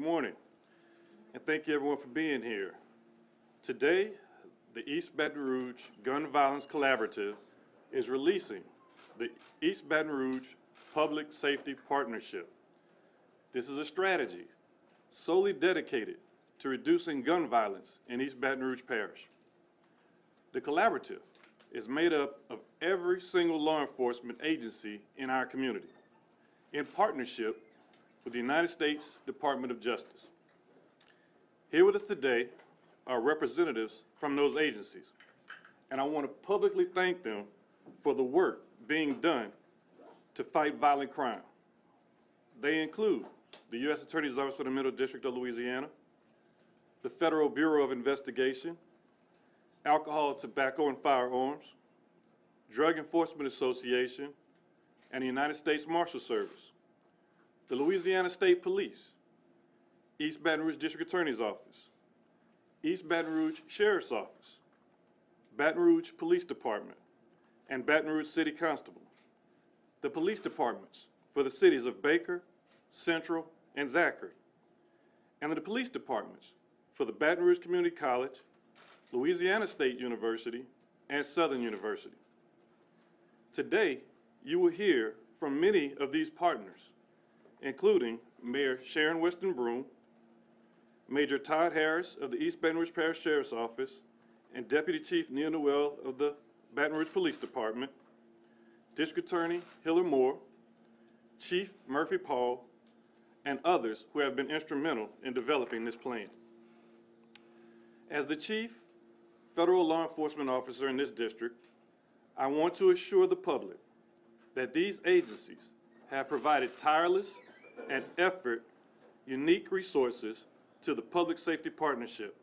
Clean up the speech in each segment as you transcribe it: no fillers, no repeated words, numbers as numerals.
morning, and thank you everyone for being here. Today, the East Baton Rouge Gun Violence Collaborative is releasing the East Baton Rouge Public Safety Partnership. This is a strategy solely dedicated to reducing gun violence in East Baton Rouge Parish. The collaborative is made up of every single law enforcement agency in our community, in partnership with the United States Department of Justice. Here with us today are representatives from those agencies, and I want to publicly thank them for the work being done to fight violent crime. They include the U.S. Attorney's Office for the Middle District of Louisiana, the Federal Bureau of Investigation, Alcohol, Tobacco, and Firearms, Drug Enforcement Association, and the United States Marshal Service, the Louisiana State Police, East Baton Rouge District Attorney's Office, East Baton Rouge Sheriff's Office, Baton Rouge Police Department, and Baton Rouge City Constable, the police departments for the cities of Baker, Central, and Zachary, and the police departments for the Baton Rouge Community College, Louisiana State University, and Southern University. Today, you will hear from many of these partners, including Mayor Sharon Weston Broome, Major Todd Harris of the East Baton Rouge Parish Sheriff's Office, and Deputy Chief Neil Noel of the Baton Rouge Police Department, District Attorney Hiller Moore, Chief Murphy Paul, and others who have been instrumental in developing this plan. As the Chief Federal Law Enforcement Officer in this district, I want to assure the public that these agencies have provided tireless and unique resources to the Public Safety Partnership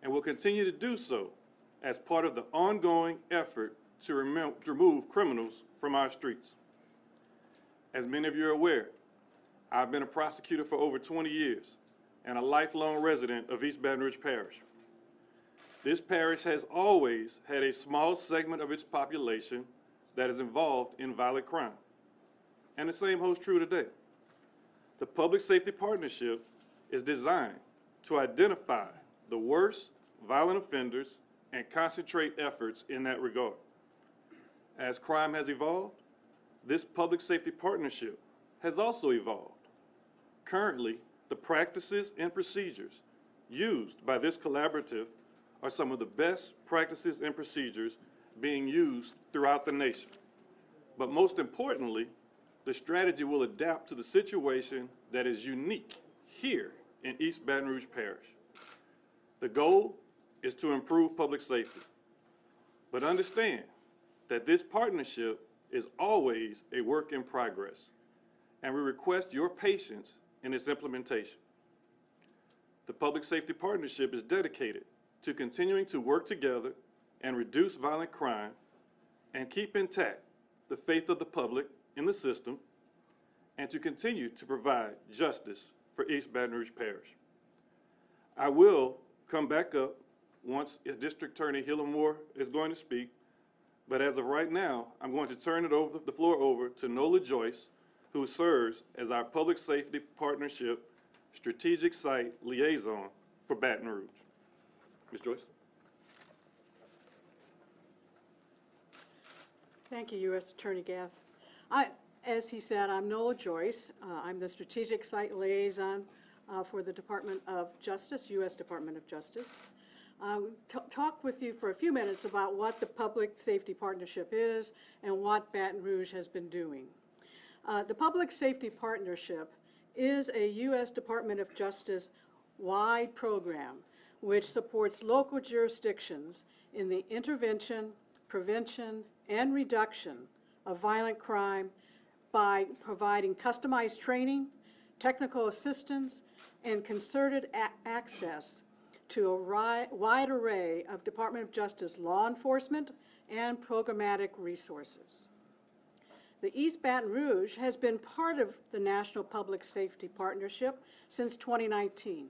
and will continue to do so as part of the ongoing effort to remove criminals from our streets. As many of you are aware, I've been a prosecutor for over 20 years and a lifelong resident of East Baton Rouge Parish. This parish has always had a small segment of its population that is involved in violent crime, and the same holds true today. The Public Safety Partnership is designed to identify the worst violent offenders and concentrate efforts in that regard. As crime has evolved, this Public Safety Partnership has also evolved. Currently, the practices and procedures used by this collaborative are some of the best practices and procedures being used throughout the nation. But most importantly, the strategy will adapt to the situation that is unique here in East Baton Rouge Parish. The goal is to improve public safety, but understand that this partnership is always a work in progress, and we request your patience in its implementation. The Public Safety Partnership is dedicated to continuing to work together and reduce violent crime and keep intact the faith of the public in the system, and to continue to provide justice for East Baton Rouge Parish. I will come back up once District Attorney Hiller Moore is going to speak, but as of right now, I'm going to turn the floor over to Nola Joyce, who serves as our Public Safety Partnership Strategic Site Liaison for Baton Rouge. Ms. Joyce. Thank you, U.S. Attorney Gath. As he said, I'm Nola Joyce. I'm the Strategic Site Liaison for the Department of Justice, U.S. Department of Justice. Talk with you for a few minutes about what the Public Safety Partnership is and what Baton Rouge has been doing. The Public Safety Partnership is a U.S. Department of Justice wide program which supports local jurisdictions in the intervention, prevention, and reduction of violent crime by providing customized training, technical assistance, and concerted access to a wide array of Department of Justice law enforcement and programmatic resources. The East Baton Rouge has been part of the National Public Safety Partnership since 2019.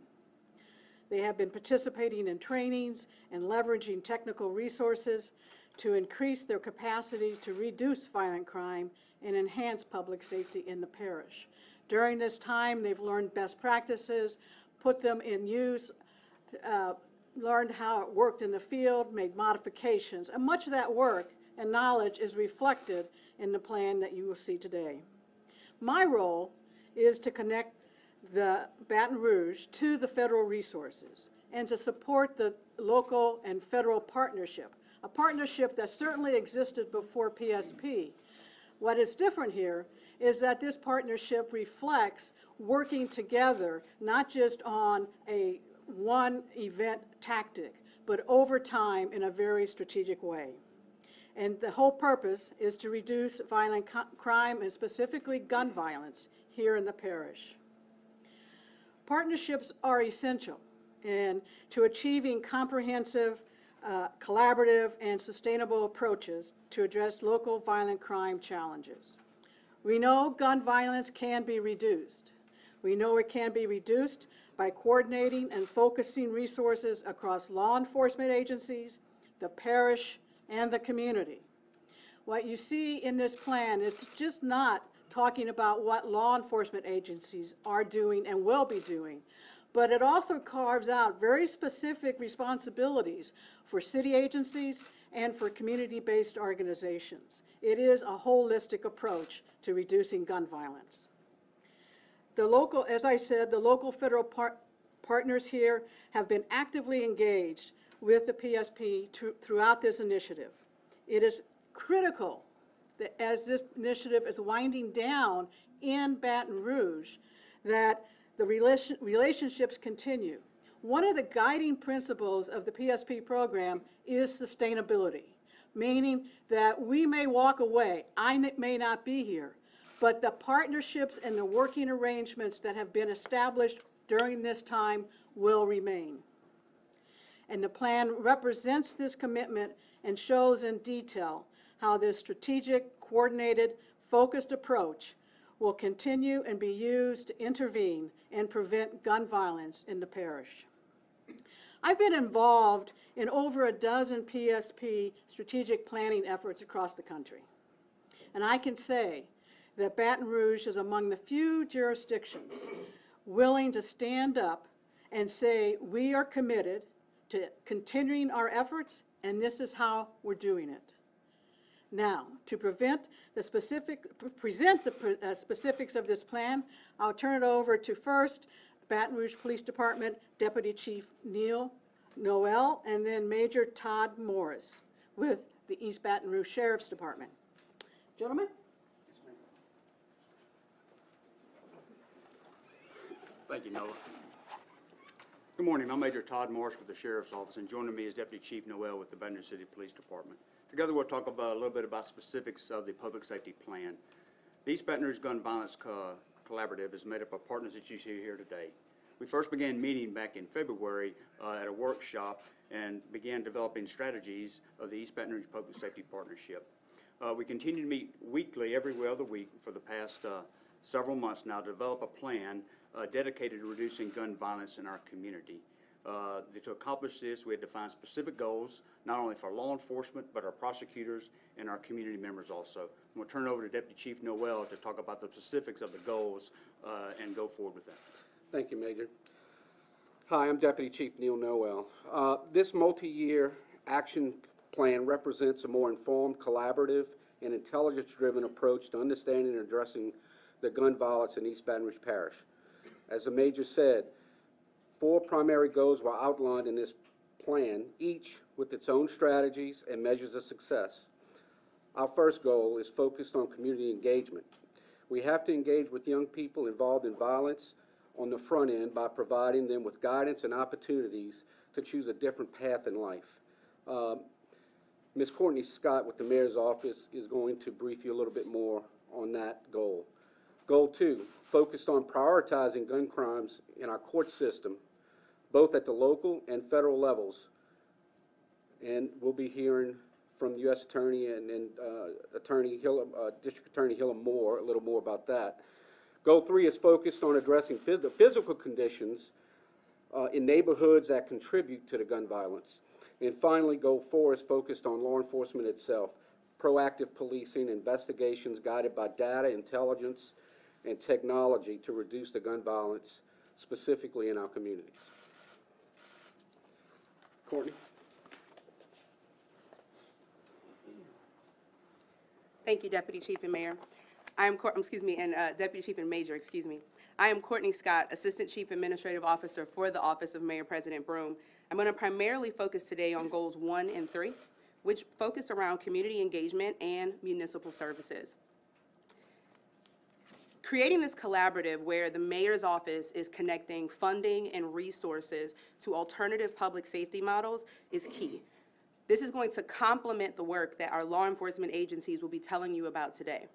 They have been participating in trainings and leveraging technical resources to increase their capacity to reduce violent crime and enhance public safety in the parish. During this time, they've learned best practices, put them in use, learned how it worked in the field, made modifications, and much of that work and knowledge is reflected in the plan that you will see today. My role is to connect the Baton Rouge to the federal resources and to support the local and federal partnership, a partnership that certainly existed before PSP. What is different here is that this partnership reflects working together, not just on a one event tactic, but over time in a very strategic way. And the whole purpose is to reduce violent crime and specifically gun violence here in the parish. Partnerships are essential to achieving comprehensive, collaborative, and sustainable approaches to address local violent crime challenges. We know gun violence can be reduced. We know it can be reduced by coordinating and focusing resources across law enforcement agencies, the parish, and the community. What you see in this plan is just not talking about what law enforcement agencies are doing and will be doing, but it also carves out very specific responsibilities for city agencies and for community-based organizations. It is a holistic approach to reducing gun violence. The local, as I said, the local federal partners here have been actively engaged with the PSP throughout this initiative. It is critical that as this initiative is winding down in Baton Rouge, that the relationships continue. One of the guiding principles of the PSP program is sustainability, meaning that we may walk away, I may not be here, but the partnerships and the working arrangements that have been established during this time will remain. And the plan represents this commitment and shows in detail how this strategic, coordinated, focused approach will continue and be used to intervene and prevent gun violence in the parish. I've been involved in over a dozen PSP strategic planning efforts across the country. And I can say that Baton Rouge is among the few jurisdictions willing to stand up and say we are committed to continuing our efforts, and this is how we're doing it. Now, to present the specifics of this plan, I'll turn it over to first Baton Rouge Police Department Deputy Chief Neil Noel, and then Major Todd Morris with the East Baton Rouge Sheriff's Department. Gentlemen? Thank you, Noah. Good morning. I'm Major Todd Morris with the Sheriff's Office, and joining me is Deputy Chief Noel with the Baton Rouge City Police Department. Together, we'll talk about a little bit about specifics of the public safety plan. The East Baton Rouge Gun Violence Collaborative is made up of partners that you see here today. We first began meeting back in February at a workshop and began developing strategies of the East Baton Rouge Public Safety Partnership. We continue to meet weekly, every other week, for the past several months now to develop a plan dedicated to reducing gun violence in our community. To accomplish this, we had defined specific goals, not only for law enforcement, but our prosecutors and our community members also. I'm going to turn it over to Deputy Chief Noel to talk about the specifics of the goals and go forward with that. Thank you, Major. Hi, I'm Deputy Chief Neil Noel. This multi-year action plan represents a more informed, collaborative, and intelligence-driven approach to understanding and addressing the gun violence in East Baton Rouge Parish. As the Major said, 4 primary goals were outlined in this plan, each with its own strategies and measures of success. Our first goal is focused on community engagement. We have to engage with young people involved in violence on the front end by providing them with guidance and opportunities to choose a different path in life. Ms. Courtney Scott with the Mayor's Office is going to brief you a little bit more on that goal. Goal 2, focused on prioritizing gun crimes in our court system, both at the local and federal levels. And we'll be hearing from the U.S. Attorney and District Attorney Hillam Moore a little more about that. Goal 3 is focused on addressing the physical conditions in neighborhoods that contribute to the gun violence. And finally, Goal 4 is focused on law enforcement itself, proactive policing, investigations guided by data, intelligence, and technology to reduce the gun violence, specifically in our communities. Courtney? Thank you, Deputy Chief and Mayor. Deputy Chief and Major, excuse me. I am Courtney Scott, Assistant Chief Administrative Officer for the Office of Mayor President Broome. I'm going to primarily focus today on goals 1 and 3, which focus around community engagement and municipal services. Creating this collaborative where the mayor's office is connecting funding and resources to alternative public safety models is key. This is going to complement the work that our law enforcement agencies will be telling you about today.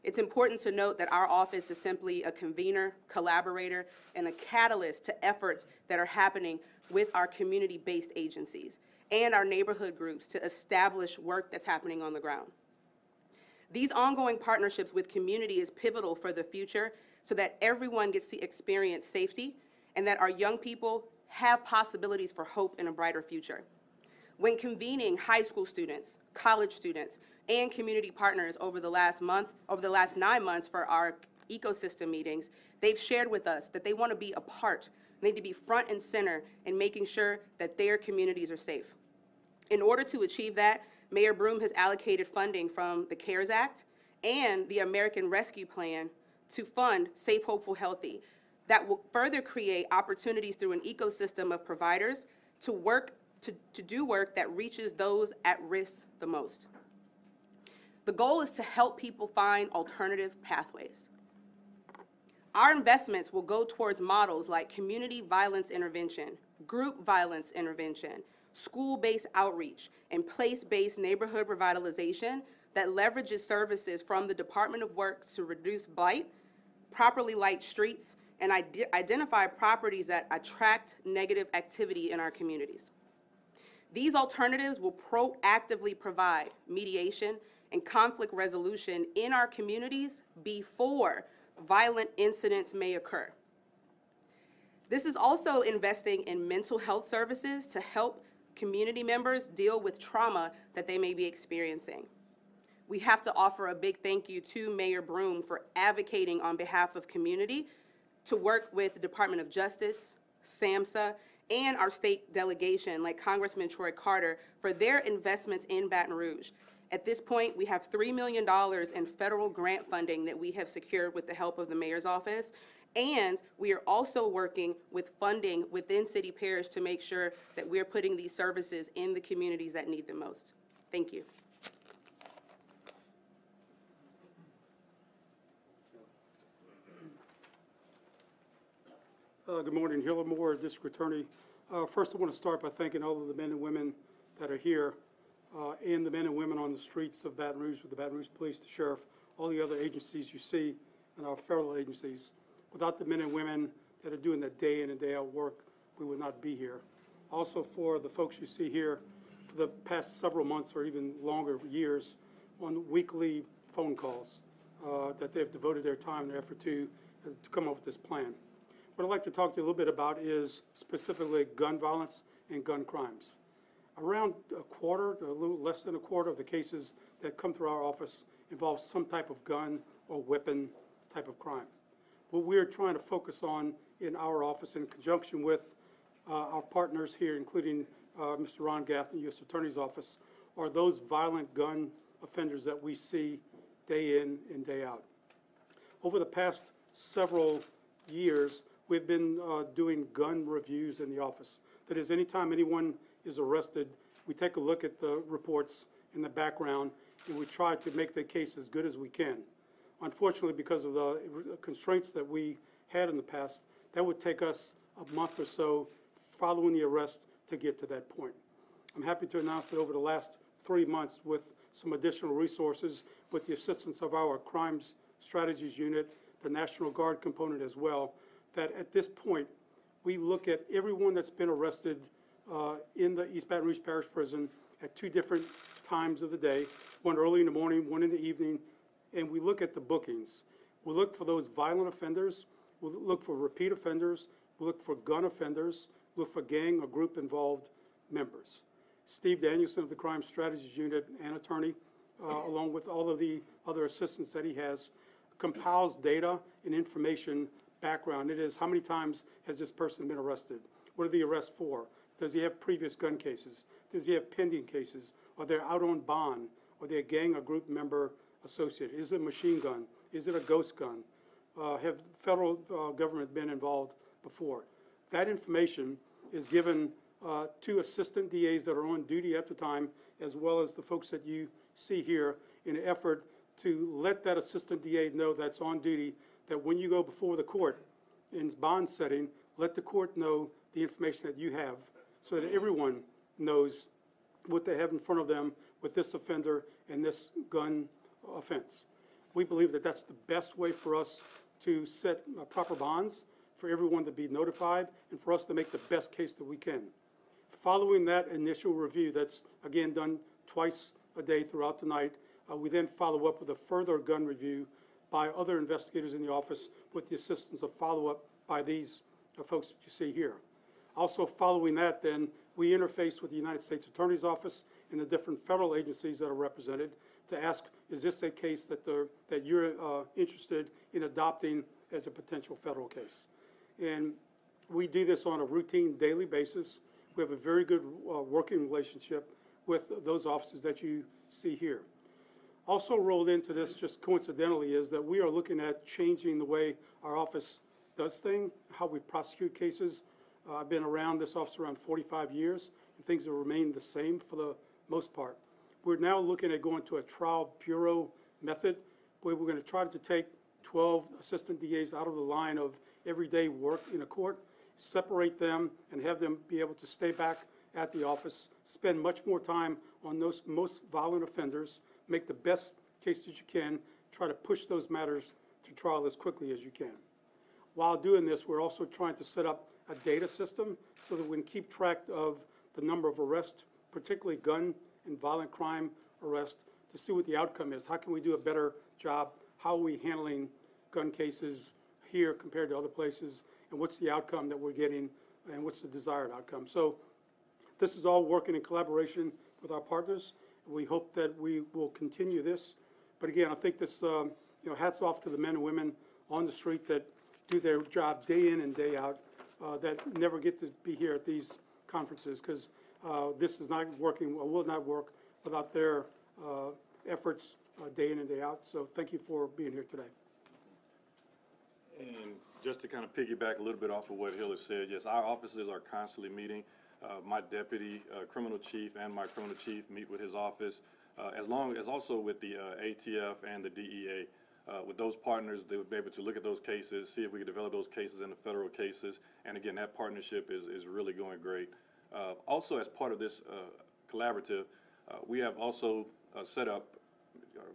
It's important to note that our office is simply a convener, collaborator, and a catalyst to efforts that are happening with our community-based agencies and our neighborhood groups to establish work that's happening on the ground. These ongoing partnerships with community is pivotal for the future so that everyone gets to experience safety and that our young people have possibilities for hope and a brighter future. When convening high school students, college students, and community partners over the last 9 months for our ecosystem meetings, they've shared with us that they want to be a part, they need to be front and center in making sure that their communities are safe. In order to achieve that, Mayor Broome has allocated funding from the CARES Act and the American Rescue Plan to fund Safe, Hopeful, Healthy that will further create opportunities through an ecosystem of providers to do work that reaches those at risk the most. The goal is to help people find alternative pathways. Our investments will go towards models like community violence intervention, group violence intervention, school-based outreach, and place-based neighborhood revitalization that leverages services from the Department of Works to reduce blight, properly light streets, and identify properties that attract negative activity in our communities. These alternatives will proactively provide mediation and conflict resolution in our communities before violent incidents may occur. This is also investing in mental health services to help community members deal with trauma that they may be experiencing. We have to offer a big thank you to Mayor Broome for advocating on behalf of community to work with the Department of Justice, SAMHSA, and our state delegation, like Congressman Troy Carter, for their investments in Baton Rouge. At this point, we have $3 million in federal grant funding that we have secured with the help of the mayor's office, and we are also working with funding within City Parish to make sure that we're putting these services in the communities that need them most. Thank you. Good morning, Hiller Moore, District Attorney. First, I want to start by thanking all of the men and women that are here and the men and women on the streets of Baton Rouge with the Baton Rouge Police, the Sheriff, all the other agencies you see, and our federal agencies. Without the men and women that are doing that day in and day out work, we would not be here. Also for the folks you see here for the past several months or even longer years on weekly phone calls that they've devoted their time and effort to come up with this plan. What I'd like to talk to you a little bit about is specifically gun violence and gun crimes. Around a quarter, a little less than a quarter of the cases that come through our office involve some type of gun or weapon type of crime. What we're trying to focus on in our office in conjunction with our partners here, including Mr. Ron Gaffney, U.S. Attorney's Office, are those violent gun offenders that we see day in and day out. Over the past several years, we've been doing gun reviews in the office. That is, anytime anyone is arrested, we take a look at the reports in the background and we try to make the case as good as we can. Unfortunately, because of the constraints that we had in the past, that would take us a month or so following the arrest to get to that point. I'm happy to announce that over the last 3 months, with some additional resources, with the assistance of our Crimes Strategies Unit, the National Guard component as well, that at this point, we look at everyone that's been arrested in the East Baton Rouge Parish Prison at 2 different times of the day, one early in the morning, one in the evening, and we look at the bookings. We look for those violent offenders, we look for repeat offenders, we look for gun offenders, we look for gang or group involved members. Steve Danielson of the Crime Strategies Unit and attorney, along with all of the other assistants that he has, compiles data and information background. It is how many times has this person been arrested? What are the arrests for? Does he have previous gun cases? Does he have pending cases? Are they out on bond? Are they a gang or group member associated? Is it a machine gun? Is it a ghost gun? Have federal government been involved before? That information is given to assistant DAs that are on duty at the time, as well as the folks that you see here, in an effort to let that assistant DA know that's on duty, that when you go before the court in bond setting, let the court know the information that you have, so that everyone knows what they have in front of them with this offender and this gun offense. We believe that that's the best way for us to set proper bonds, for everyone to be notified, and for us to make the best case that we can. Following that initial review, that's again done twice a day throughout the night, we then follow up with a further gun review by other investigators in the office with the assistance of follow-up by these folks that you see here. Also following that, then, we interface with the United States Attorney's Office and the different federal agencies that are represented to ask, is this a case that you're interested in adopting as a potential federal case? And we do this on a routine daily basis. We have a very good working relationship with those offices that you see here. Also rolled into this, just coincidentally, is that we are looking at changing the way our office does things, how we prosecute cases. I've been around this office around 45 years, and things have remained the same for the most part. We're now looking at going to a trial bureau method, where we're going to try to take 12 assistant DAs out of the line of everyday work in a court, separate them, and have them be able to stay back at the office, spend much more time on those most violent offenders, make the best case that you can, try to push those matters to trial as quickly as you can. While doing this, we're also trying to set up a data system so that we can keep track of the number of arrests, particularly gun and violent crime arrests, to see what the outcome is. How can we do a better job? How are we handling gun cases here compared to other places? And what's the outcome that we're getting, and what's the desired outcome? So this is all working in collaboration with our partners. We hope that we will continue this. But again, I think this, hats off to the men and women on the street that do their job day in and day out, that never get to be here at these conferences, because this is not working, or will not work without their efforts day in and day out. So thank you for being here today. And just to kind of piggyback a little bit off of what Hill has said, yes, our offices are constantly meeting. My deputy criminal chief and my criminal chief meet with his office, as also with the ATF and the DEA. With those partners, they would be able to look at those cases, see if we could develop those cases into federal cases. And again, that partnership is really going great. Also, as part of this collaborative, we have also set up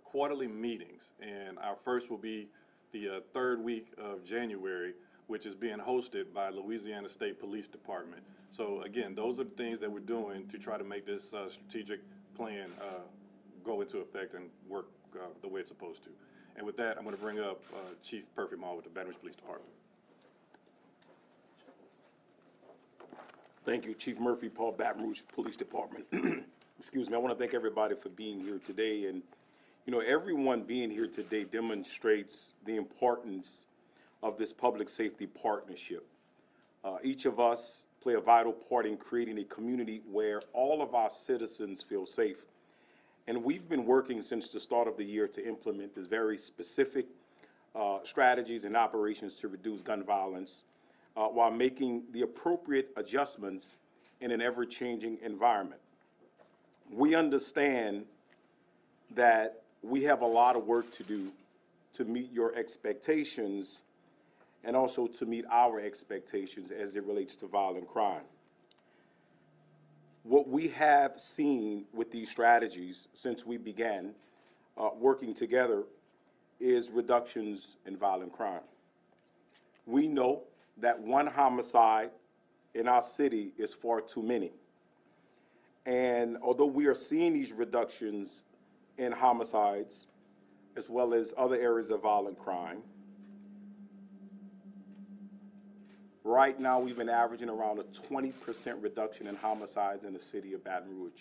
quarterly meetings, and our first will be the third week of January, which is being hosted by Louisiana State Police Department. So again, those are the things that we're doing to try to make this strategic plan go into effect and work the way it's supposed to. And with that, I'm going to bring up Chief Perfect Mall with the Baton Rouge Police Department. Thank you, Chief Murphy, Paul, Baton Rouge Police Department. Excuse me, I want to thank everybody for being here today. And, everyone being here today demonstrates the importance of this public safety partnership. Each of us play a vital part in creating a community where all of our citizens feel safe. And we've been working since the start of the year to implement this very specific strategies and operations to reduce gun violence while making the appropriate adjustments in an ever-changing environment. We understand that we have a lot of work to do to meet your expectations and also to meet our expectations as it relates to violent crime. What we have seen with these strategies since we began working together is reductions in violent crime. We know that one homicide in our city is far too many. And although we are seeing these reductions in homicides, as well as other areas of violent crime, right now we've been averaging around a 20% reduction in homicides in the city of Baton Rouge.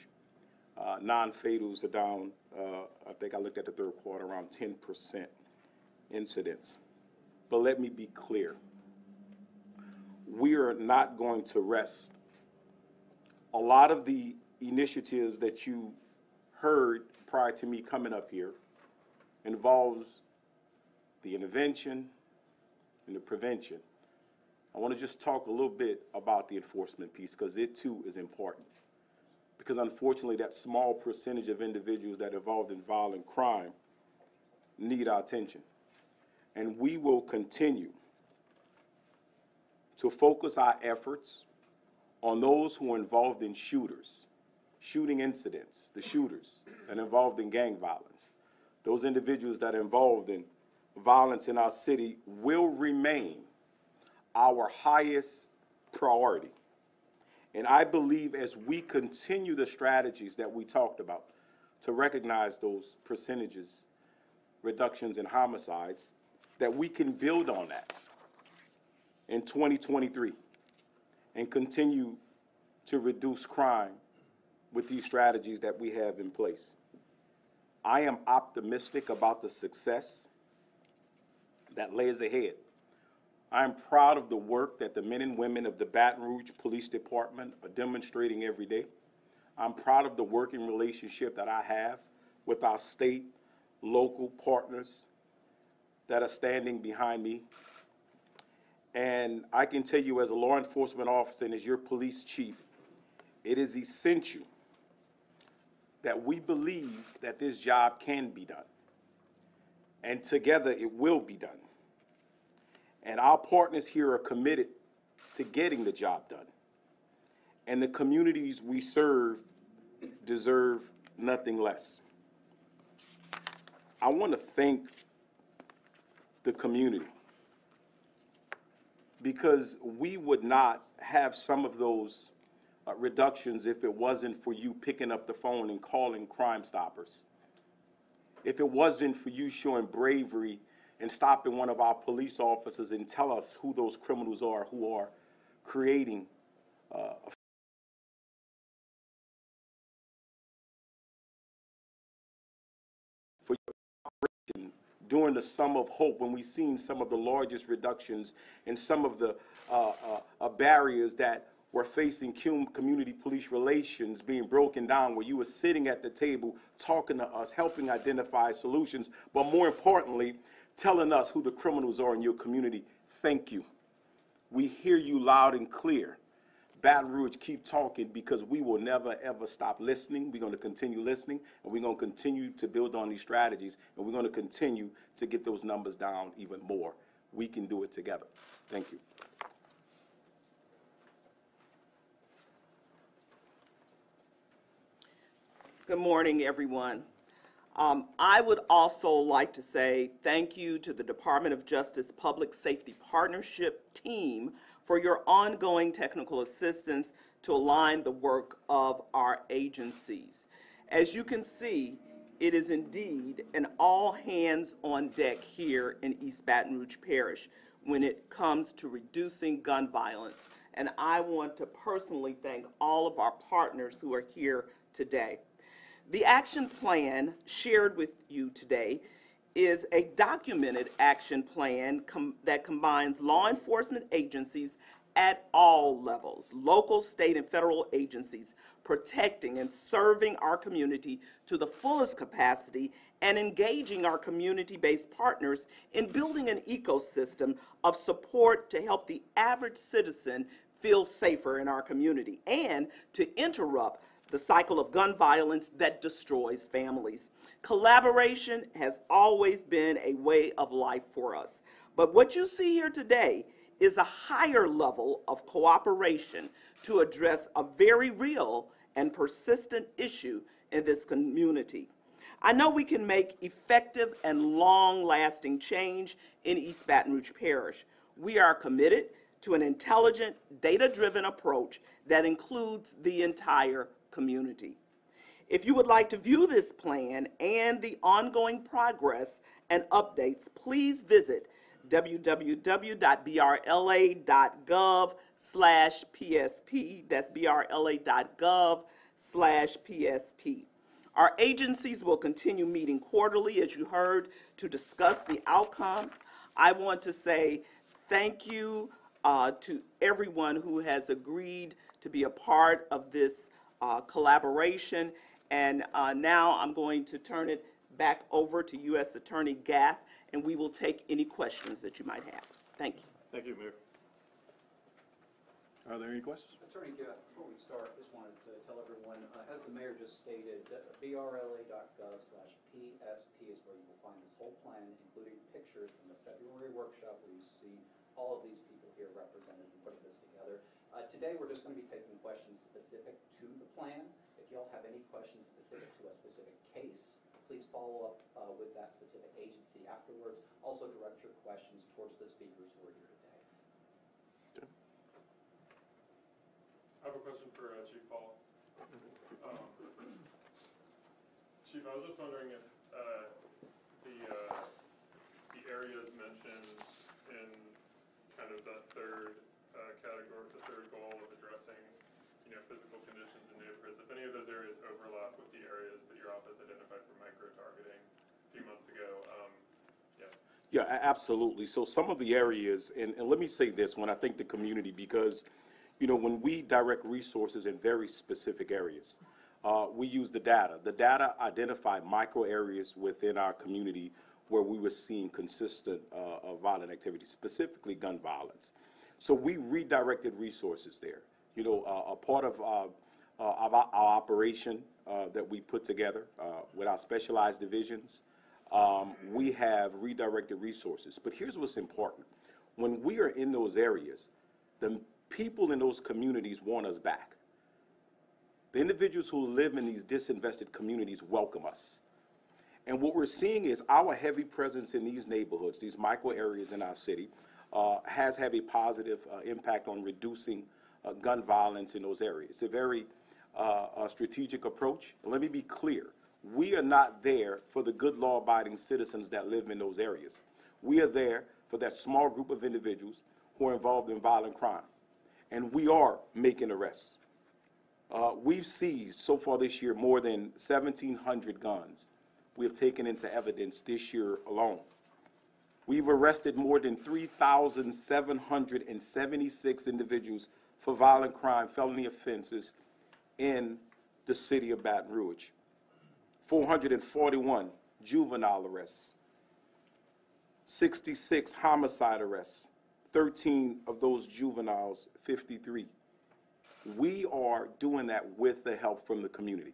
Non-fatals are down, I think I looked at the third quarter, around 10%. incidents. But let me be clear. We are not going to rest. A lot of the initiatives that you heard prior to me coming up here involves the intervention and the prevention. I want to just talk a little bit about the enforcement piece because it too is important. Because unfortunately that small percentage of individuals that are involved in violent crime need our attention. And we will continue to focus our efforts on those who are involved in shooting incidents, the shooters that are involved in gang violence. Those individuals that are involved in violence in our city will remain our highest priority. And I believe as we continue the strategies that we talked about to recognize those percentages, reductions in homicides, that we can build on that in 2023 and continue to reduce crime with these strategies that we have in place. I am optimistic about the success that lays ahead. I am proud of the work that the men and women of the Baton Rouge Police Department are demonstrating every day. I'm proud of the working relationship that I have with our state, local partners that are standing behind me. And I can tell you as a law enforcement officer and as your police chief, it is essential that we believe that this job can be done. And together it will be done. And our partners here are committed to getting the job done. And the communities we serve deserve nothing less. I want to thank the community, because we would not have some of those reductions if it wasn't for you picking up the phone and calling Crime Stoppers. If it wasn't for you showing bravery and stopping one of our police officers and tell us who those criminals are who are creating for your during the Summer of Hope, when we've seen some of the largest reductions and some of the barriers that were facing community police relations being broken down, where you were sitting at the table talking to us, helping identify solutions, but more importantly, telling us who the criminals are in your community. Thank you. We hear you loud and clear. Baton Rouge, keep talking, because we will never, ever stop listening. We're going to continue listening, and we're going to continue to build on these strategies, and we're going to continue to get those numbers down even more. We can do it together. Thank you. Good morning, everyone. I would also like to say thank you to the Department of Justice Public Safety Partnership team for your ongoing technical assistance to align the work of our agencies. As you can see, it is indeed an all hands on deck here in East Baton Rouge Parish when it comes to reducing gun violence. And I want to personally thank all of our partners who are here today. The action plan shared with you today is a documented action plan that combines law enforcement agencies at all levels, local, state, and federal agencies, protecting and serving our community to the fullest capacity and engaging our community-based partners in building an ecosystem of support to help the average citizen feel safer in our community and to interrupt the cycle of gun violence that destroys families. Collaboration has always been a way of life for us. But what you see here today is a higher level of cooperation to address a very real and persistent issue in this community. I know we can make effective and long-lasting change in East Baton Rouge Parish. We are committed to an intelligent, data-driven approach that includes the entire community. If you would like to view this plan and the ongoing progress and updates, please visit www.brla.gov/PSP. That's brla.gov/PSP. Our agencies will continue meeting quarterly, as you heard, to discuss the outcomes. I want to say thank you to everyone who has agreed to be a part of this collaboration. And now I'm going to turn it back over to U.S. Attorney Gath, and we will take any questions that you might have. Thank you. Thank you, Mayor. Are there any questions? Attorney Gath, before we start, just wanted to tell everyone, as the mayor just stated, brla.gov/PSP is where you will find this whole plan, including pictures from the February workshop where you see all of these people here represented and putting this together. Today, we're just going to be taking questions specific to the plan. If y'all have any questions specific to a specific case, please follow up with that specific agency afterwards. Also direct your questions towards the speakers who are here today. I have a question for Chief Paul. Chief, I was just wondering if the areas mentioned in kind of that third category, the third goal of addressing, physical conditions in neighborhoods, if any of those areas overlap with the areas that your office identified for micro-targeting a few months ago. Yeah, absolutely. So some of the areas, and let me say this when I think the community, because when we direct resources in very specific areas, we use the data. The data identified micro areas within our community where we were seeing consistent violent activity, specifically gun violence. So we redirected resources there. A part of our operation that we put together with our specialized divisions, we have redirected resources. But here's what's important. When we are in those areas, the people in those communities want us back. The individuals who live in these disinvested communities welcome us. And what we're seeing is our heavy presence in these neighborhoods, these micro areas in our city, has had a positive impact on reducing gun violence in those areas. It's a very strategic approach. And let me be clear. We are not there for the good law-abiding citizens that live in those areas. We are there for that small group of individuals who are involved in violent crime. And we are making arrests. We've seized so far this year more than 1,700 guns we have taken into evidence this year alone. We've arrested more than 3,776 individuals for violent crime, felony offenses in the city of Baton Rouge. 441 juvenile arrests, 66 homicide arrests, 13 of those juveniles, 53. We are doing that with the help from the community.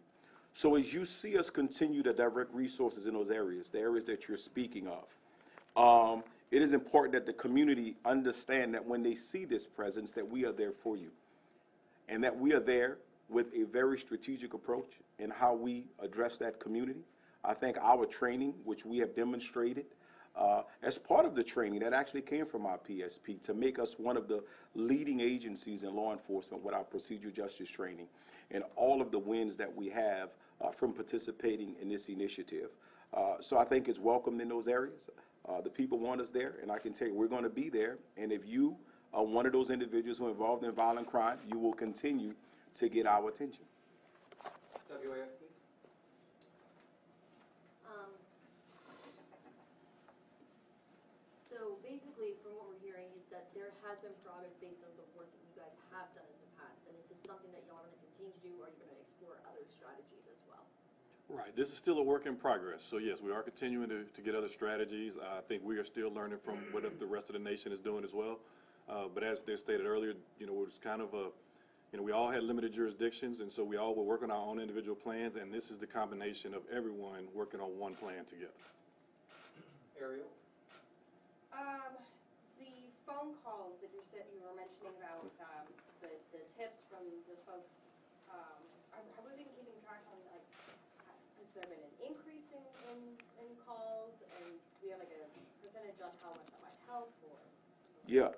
So as you see us continue to direct resources in those areas, the areas that you're speaking of, it is important that the community understand that when they see this presence, that we are there for you. And that we are there with a very strategic approach in how we address that community. I think our training, which we have demonstrated, as part of the training that actually came from our PSP to make us one of the leading agencies in law enforcement with our procedural justice training and all of the wins that we have from participating in this initiative. So I think it's welcomed in those areas. The people want us there, and I can tell you we're going to be there. And if you are one of those individuals who are involved in violent crime, you will continue to get our attention. WAFB? So basically, from what we're hearing, is that there has been progress based on the work that you guys have done in the past. And is this something that y'all are going to continue to do, or are you going to explore other strategies as well? Right. This is still a work in progress. So yes, we are continuing to get other strategies. I think we are still learning from what the rest of the nation is doing as well. But as they stated earlier, it was kind of we all had limited jurisdictions, and so we all were working on our own individual plans, and this is the combination of everyone working on one plan together. Ariel? The phone calls that you said you were mentioning about the tips from the folks, have we been keeping track on, like, has there been an increase in calls, and do we have like a percentage on how much that might help, or? Yeah,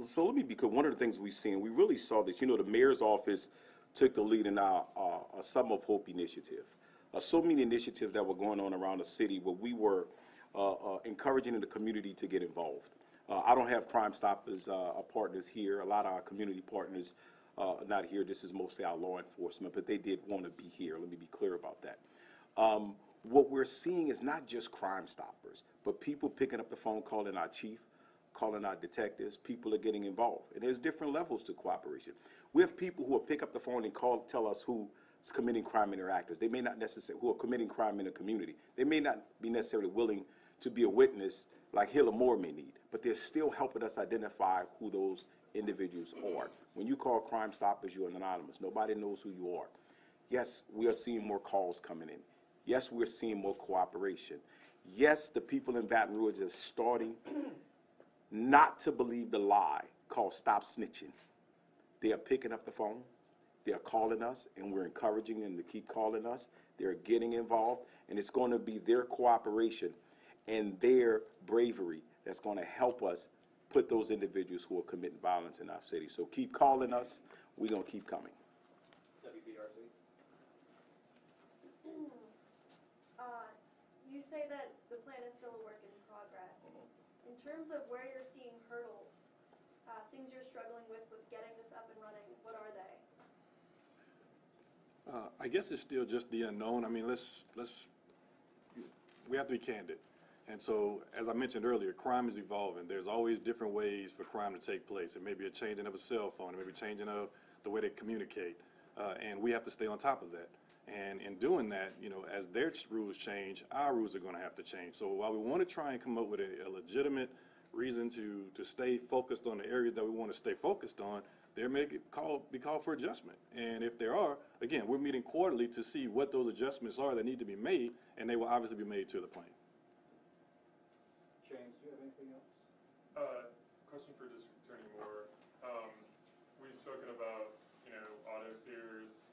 so let me be clear. One of the things we've seen, we really saw that, the mayor's office took the lead in our Summer of Hope initiative. So many initiatives that were going on around the city where we were encouraging the community to get involved. I don't have Crime Stoppers partners here. A lot of our community partners are not here. This is mostly our law enforcement, but they did want to be here. Let me be clear about that. What we're seeing is not just Crime Stoppers, but people picking up the phone, calling our chief, calling our detectives. People are getting involved. And there's different levels to cooperation. We have people who will pick up the phone and tell us who's committing crime in their actors. They may not necessarily, who are committing crime in a community. They may not be necessarily willing to be a witness like Hill or Moore may need, but they're still helping us identify who those individuals are. When you call Crime Stoppers, you're anonymous. Nobody knows who you are. Yes, we are seeing more calls coming in. Yes, we're seeing more cooperation. Yes, the people in Baton Rouge are starting not to believe the lie called stop snitching. They are picking up the phone. They are calling us, and we're encouraging them to keep calling us. They're getting involved, and it's going to be their cooperation and their bravery that's going to help us put those individuals who are committing violence in our city. So keep calling us. We're going to keep coming. You say that the plan is still a work in progress. In terms of where you're seeing hurdles, things you're struggling with getting this up and running, what are they? I guess it's still just the unknown. I mean, we have to be candid. And so, as I mentioned earlier, crime is evolving. There's always different ways for crime to take place. It may be a changing of a cell phone. It may be changing of the way they communicate. And we have to stay on top of that. And in doing that, you know, as their rules change, our rules are going to have to change. So while we want to try and come up with a legitimate reason to stay focused on the areas that we want to stay focused on, there may be called for adjustment. And if there are, again, we're meeting quarterly to see what those adjustments are that need to be made, and they will obviously be made to the plan. James, do you have anything else? Question for District Attorney Moore. We've spoken about, you know, auto sears,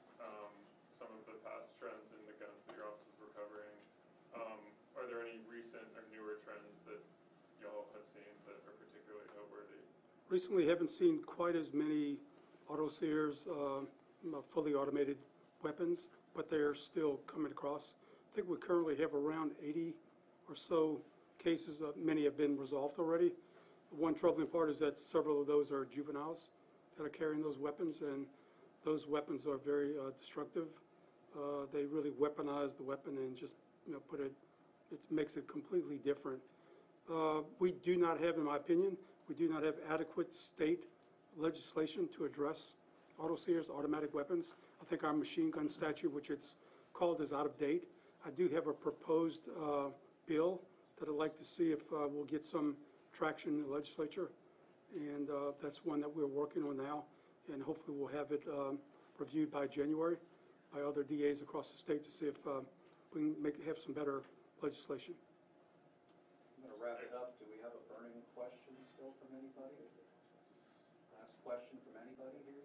some of the past trends in the guns that your office is recovering. Are there any recent or newer trends that y'all have seen that are particularly noteworthy? Recently, haven't seen quite as many auto sears, fully automated weapons, but they're still coming across. I think we currently have around 80 or so cases. Many have been resolved already. One troubling part is that several of those are juveniles that are carrying those weapons, and those weapons are very destructive. They really weaponize the weapon and just, you know, it makes it completely different. We do not have, in my opinion, we do not have adequate state legislation to address auto sears, automatic weapons. I think our machine gun statute, which it's called, is out of date. I do have a proposed bill that I'd like to see if we'll get some traction in the legislature, and that's one that we're working on now, and hopefully we'll have it reviewed by January by other DAs across the state to see if we can have some better legislation. I'm going to wrap it up. Do we have a burning question still from anybody? Last question from anybody here?